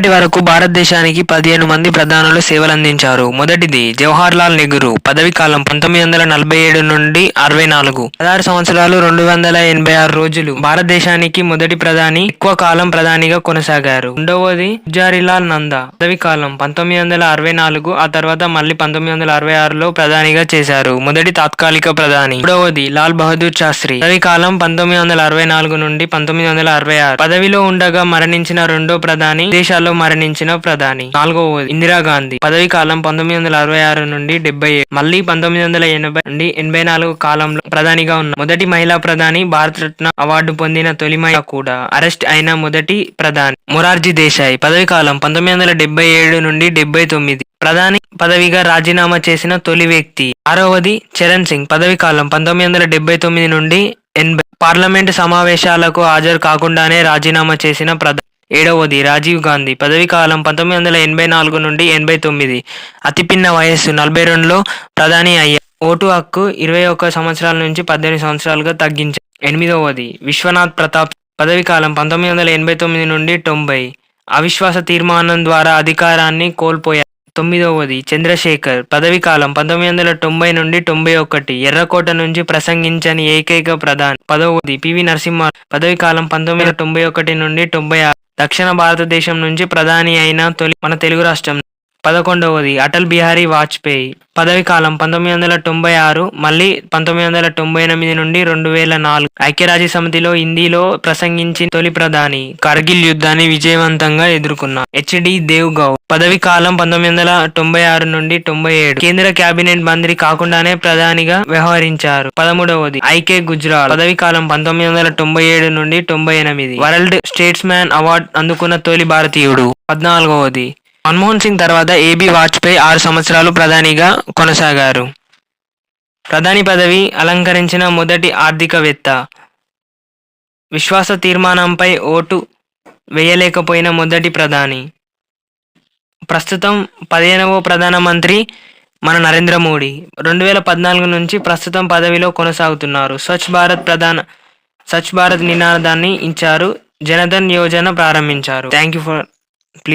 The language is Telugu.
ఇప్పటి వరకు భారతదేశానికి 15 మంది ప్రధానులు సేవలందించారు. మొదటిది జవహర్లాల్ నెహ్రూ, పదవీ కాలం 1947 నుండి 64, 16 సంవత్సరాలు 286 రోజులు. భారతదేశానికి మొదటి ప్రధాని, ఎక్కువ కాలం ప్రధానిగా కొనసాగారు. రెండవది గుల్జారీలాల్ నందా, పదవీ కాలం 1964, ఆ తర్వాత మళ్ళీ 1966లో ప్రధానిగా చేశారు. మొదటి తాత్కాలిక ప్రధాని. మూడవది లాల్ బహదూర్ శాస్త్రి, పదవీ కాలం 1964 నుండి 1966, పదవిలో ఉండగా మరణించిన రెండో ప్రధాని, దేశాల్లో మరణించిన ప్రధాని. నాలుగవది ఇందిరాగాంధీ, పదవీ కాలం 1966 నుండి 77, మళ్ళీ 1980 నుండి 84 కాలంలో ప్రధానిగా ఉన్న మొదటి మహిళా ప్రధాని, భారతరత్న అవార్డు పొందిన తొలి మహిళ కూడా. అరెస్ట్ అయిన మొదటి ప్రధాని మొరార్జీ దేశాయ్, పదవీ కాలం 1977 నుండి 79, ప్రధాని పదవిగా రాజీనామా చేసిన తొలి వ్యక్తి. ఆరవది చరణ్ సింగ్, పదవీ కాలం 1979 నుండి 80, పార్లమెంటు సమావేశాలకు హాజరు కాకుండానే రాజీనామా చేసిన ప్రధాని. ఏడవది రాజీవ్ గాంధీ, పదవీ కాలం 1984 నుండి 89, అతి పిన్న వయస్సు 42లో ప్రధాని అయ్యారు. ఓటు హక్కు 21 సంవత్సరాల నుంచి 18 సంవత్సరాలుగా తగ్గించారు. ఎనిమిదవది విశ్వనాథ్ ప్రతాప్, పదవీ కాలం 1989 నుండి 90, అవిశ్వాస తీర్మానం ద్వారా అధికారాన్ని కోల్పోయారు. తొమ్మిదవది చంద్రశేఖర్, పదవీ కాలం 1990 నుండి 91, ఎర్రకోట నుంచి ప్రసంగించని ఏకైక ప్రధాని. పదవది పివి నరసింహ, పదవీ కాలం 1991 నుండి 96, దక్షిణ భారతదేశం నుంచి ప్రధాని అయిన తొలి మన తెలుగు రాష్ట్రం. 11వది అటల్ బిహారీ వాజ్పేయి, పదవీ కాలం 1996, మళ్ళీ 1998 నుండి 2004, ఐక్యరాజ్య సమితిలో హిందీలో ప్రసంగించిన తొలి ప్రధాని. కార్గిల్ యుద్ధాన్ని విజయవంతంగా ఎదుర్కొన్నారు. హెచ్డి దేవ్ గౌ, పదవీ కాలం 1996 నుండి 97, కేంద్ర కేబినెట్ మంత్రి కాకుండానే ప్రధానిగా వ్యవహరించారు. 13వది ఐకే గుజ్రాల్, పదవీ కాలం 1997 నుండి 98, వరల్డ్ స్టేట్స్ మ్యాన్ అవార్డు అందుకున్న తొలి భారతీయుడు. 14వది మన్మోహన్ సింగ్ తర్వాత ఏబి వాజ్పేయి 6 సంవత్సరాలు ప్రధానిగా కొనసాగారు. ప్రధాని పదవి అలంకరించిన మొదటి ఆర్థికవేత్త. విశ్వాస తీర్మానంపై ఓటు వేయలేకపోయిన మొదటి ప్రధాని. ప్రస్తుతం 15వ ప్రధానమంత్రి మన నరేంద్ర మోడీ. 2014 నుంచి ప్రస్తుతం పదవిలో కొనసాగుతున్నారు. స్వచ్ఛ భారత్ నినాదాన్ని ఇచ్చారు. జనధన్ యోజన ప్రారంభించారు. Thank you for please